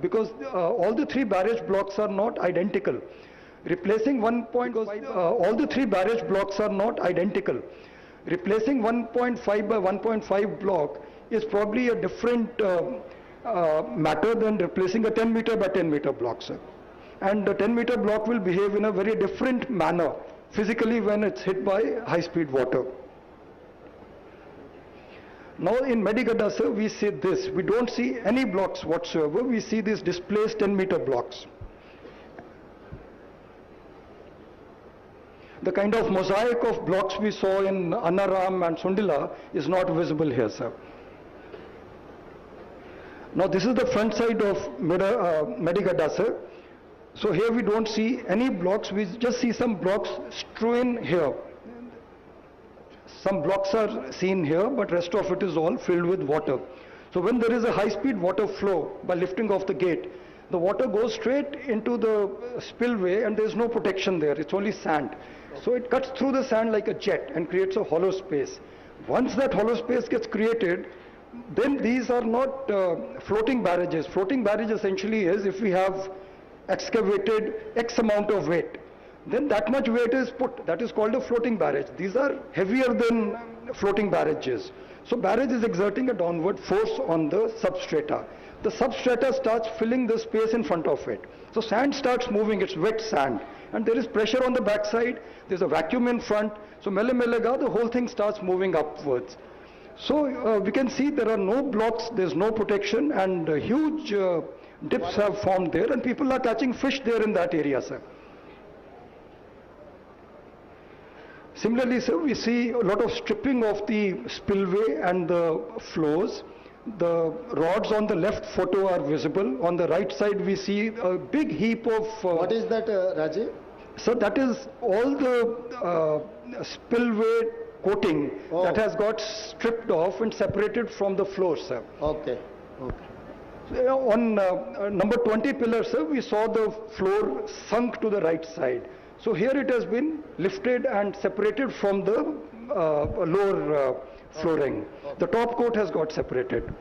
because all the three barrage blocks are not identical. Replacing 1.5, all the three barrage blocks are not identical. Replacing 1.5 by 1.5 block is probably a different matter than replacing a 10 meter by 10 meter block, sir. And the 10 meter block will behave in a very different manner physically when it's hit by high speed water. Now in Medigadda, sir, we see this. We don't see any blocks whatsoever. We see these displaced 10 meter blocks. The kind of mosaic of blocks we saw in Annaram and Sundila is not visible here, sir. Now this is the front side of Medigadda, sir. So here we don't see any blocks. We just see some blocks strewn here. Some blocks are seen here, but rest of it is all filled with water. So when there is a high-speed water flow by lifting off the gate, the water goes straight into the spillway and there is no protection there. It's only sand. So it cuts through the sand like a jet and creates a hollow space. Once that hollow space gets created, then these are not floating barrages. Floating barrage essentially is if we have excavated X amount of weight, then that much weight is put. That is called a floating barrage. These are heavier than floating barrages. So barrage is exerting a downward force on the substrata. The substrata starts filling the space in front of it. So sand starts moving, it's wet sand. And there is pressure on the backside, there's a vacuum in front. So melega, the whole thing starts moving upwards. So we can see there are no blocks, there's no protection, and huge dips have formed there, and people are catching fish there in that area, sir. Similarly, sir, we see a lot of stripping of the spillway and the flows. The rods on the left photo are visible. On the right side, we see a big heap of... What is that, Rajiv? So that is all the spillway coating that has got stripped off and separated from the floor, sir. Okay. On number 20 pillar, sir, we saw the floor sunk to the right side. So here it has been lifted and separated from the lower flooring. The top coat has got separated.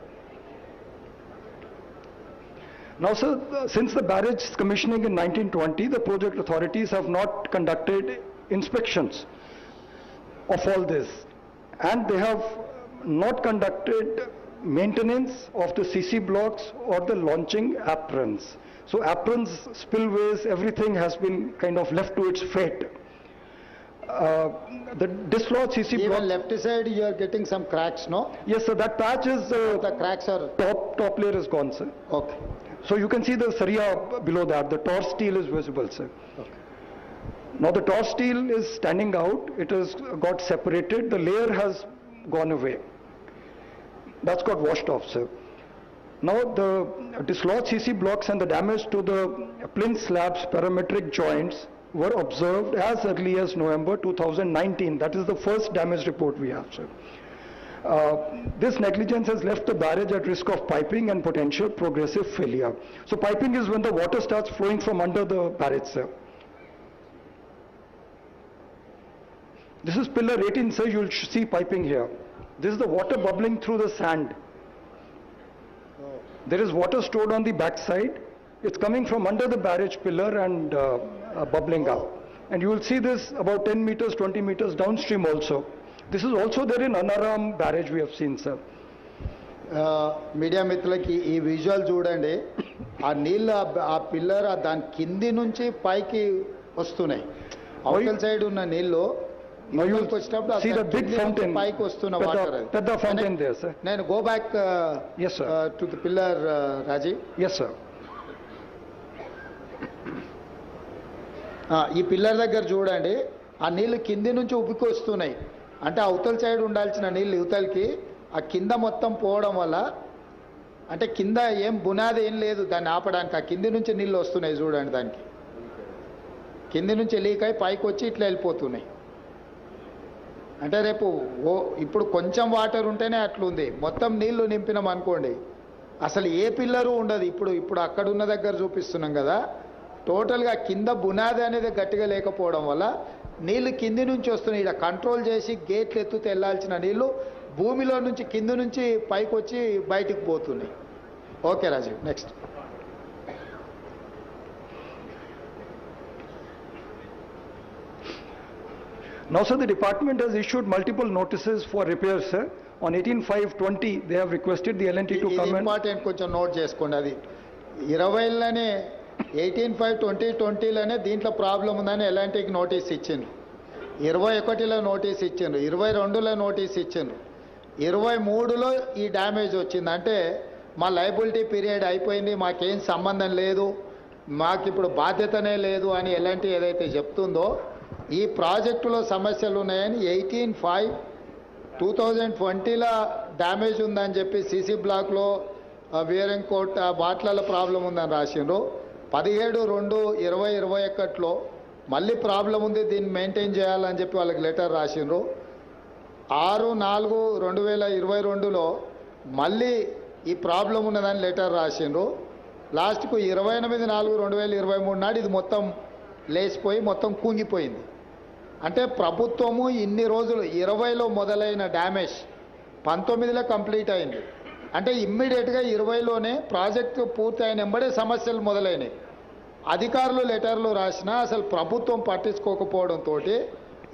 Now, sir, since the barrage commissioning in 1920, the project authorities have not conducted inspections of all this, and they have not conducted maintenance of the CC blocks or the launching aprons. So aprons, spillways, everything has been kind of left to its fate. The dislodged CC block... Even left side you are getting some cracks, no? Yes, sir, that patch is... the cracks are... Top layer is gone, sir. Okay. So you can see the saria below that. The torch steel is visible, sir. Okay. Now the torch steel is standing out. It has got separated. The layer has gone away. That's got washed off, sir. Now the dislodged CC blocks and the damage to the plinth slabs parametric joints were observed as early as November 2019. That is the first damage report we have, sir. This negligence has left the barrage at risk of piping and potential progressive failure. So piping is when the water starts flowing from under the barrage, sir. This is pillar 18, sir. You'll see piping here. This is the water bubbling through the sand. There is water stored on the back side. It's coming from under the barrage pillar and bubbling up. And you will see this about 10 meters, 20 meters downstream also. This is also there in Annaram barrage we have seen, sir. Media మిత్రులకి ఈ visual చూడండి. ఆ నీళ్ళు ఆ pillar దాని కింది నుంచి పైకి వస్తున్నాయి. అవతల సైడ్ ఉన్న నీళ్ళు వచ్చినప్పుడు see the big fountain పైకి వస్తున్న వాటర్. పెద్ద fountain there, sir. నేను go back yes sir to the pillar, Rajiv. yes sir. ఈ పిల్లర్ దగ్గర చూడండి, ఆ నీళ్లు కింది నుంచి ఉబ్బికి వస్తున్నాయి. అంటే అవతల సైడ్ ఉండాల్సిన నీళ్ళు యువతలకి ఆ కింద మొత్తం పోవడం వల్ల, అంటే కింద ఏం బునాది ఏం లేదు దాన్ని ఆపడానికి. ఆ కింది నుంచి నీళ్ళు వస్తున్నాయి చూడండి, దానికి కింది నుంచి లీక్ అయి పైకి వచ్చి ఇట్లా వెళ్ళిపోతున్నాయి. అంటే రేపు ఇప్పుడు కొంచెం వాటర్ ఉంటేనే అట్లుంది. మొత్తం నీళ్లు నింపినాం అనుకోండి, అసలు ఏ పిల్లరు ఉండదు. ఇప్పుడు అక్కడ ఉన్న దగ్గర చూపిస్తున్నాం కదా, టోటల్గా కింద బునాది అనేది గట్టిగా లేకపోవడం వల్ల నీళ్లు కింది నుంచి వస్తున్నాయి. ఇక్కడ కంట్రోల్ చేసి గేట్లు ఎత్తుతే వెళ్ళాల్సిన నీళ్లు భూమిలో నుంచి కింది నుంచి పైకి వచ్చి బయటికి పోతున్నాయి. Okay Rajiv, next. Now, sir, the department has issued multiple notices for repairs, sir. On 18/5/20, they have requested the L&T to ఇది come and... ఇంపార్టెంట్, కొంచెం నోట్ చేసుకోండి. అది 20లోనే 18/5/2020లోనే దీంట్లో ప్రాబ్లం ఉందని ఎలాంటికి నోటీస్ ఇచ్చిండ్రు, 21లో నోటీస్ ఇచ్చిండ్రు, 22లో నోటీస్ ఇచ్చిండ్రు, 23లో ఈ డ్యామేజ్ వచ్చింది. అంటే మా లయబిలిటీ పీరియడ్ అయిపోయింది, మాకేం సంబంధం లేదు, మాకు ఇప్పుడు బాధ్యతనే లేదు అని ఎలాంటి ఏదైతే చెప్తుందో, ఈ ప్రాజెక్టులో సమస్యలు ఉన్నాయని 18/5/2020లో డ్యామేజ్ ఉందని చెప్పి సీసీ బ్లాక్లో వేరింగ్ కోట్ బాట్లలో ప్రాబ్లం ఉందని రాసిండ్రు. 17/2/2021లో మళ్ళీ ప్రాబ్లం ఉంది, దీన్ని మెయింటైన్ చేయాలని చెప్పి వాళ్ళకి లెటర్ రాసిండ్రు. 6/4/2022లో మళ్ళీ ఈ ప్రాబ్లం ఉన్నదని లెటర్ రాసిండ్రు. లాస్ట్కు 28/4/2023 నాడు ఇది మొత్తం లేచిపోయి మొత్తం కుంగిపోయింది. అంటే ప్రభుత్వము ఇన్ని రోజులు 20లో మొదలైన డ్యామేజ్ 19లో కంప్లీట్ అయింది. అంటే ఇమ్మీడియట్గా 20లోనే ప్రాజెక్టు పూర్తి అయిన వెంబడే సమస్యలు మొదలైనవి. అధికారులు లెటర్లు రాసినా అసలు ప్రభుత్వం పట్టించుకోకపోవడంతో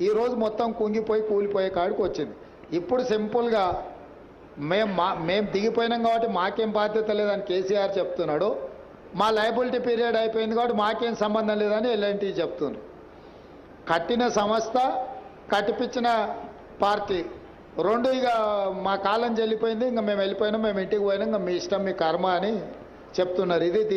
ఈరోజు మొత్తం కుంగిపోయి కూలిపోయే కాడికి వచ్చింది. ఇప్పుడు సింపుల్గా మేము దిగిపోయినాం కాబట్టి మాకేం బాధ్యత లేదని కేసీఆర్ చెప్తున్నాడు, మా లయబిలిటీ పీరియడ్ అయిపోయింది కాబట్టి మాకేం సంబంధం లేదని ఎల్ఎన్టీ చెప్తున్నారు. కట్టిన సంస్థ, కట్టిపించిన పార్టీ రెండు ఇక మా కాలం చెల్లిపోయింది, ఇంకా మేము వెళ్ళిపోయినాం, మేము ఇంటికి పోయినాం, ఇంకా మీ ఇష్టం మీ కర్మ అని చెప్తున్నారు. ఇది